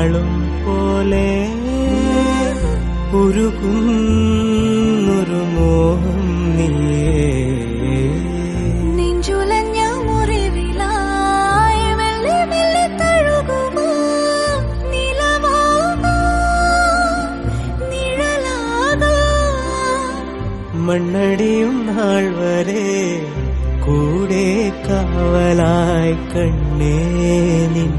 നാളും പോലെ ഉരുകുന്നൊരു മോഹം നീയേ നെഞ്ചുലഞ്ഞ മുറിവിലായി മെല്ലെ മെല്ലെ തഴുകുമോ നിലവാകോ നിഴലാകോ മണ്ണടിയും നാൾ വരെ കൂടെ കാവലായി കണ്ണേ നിൻ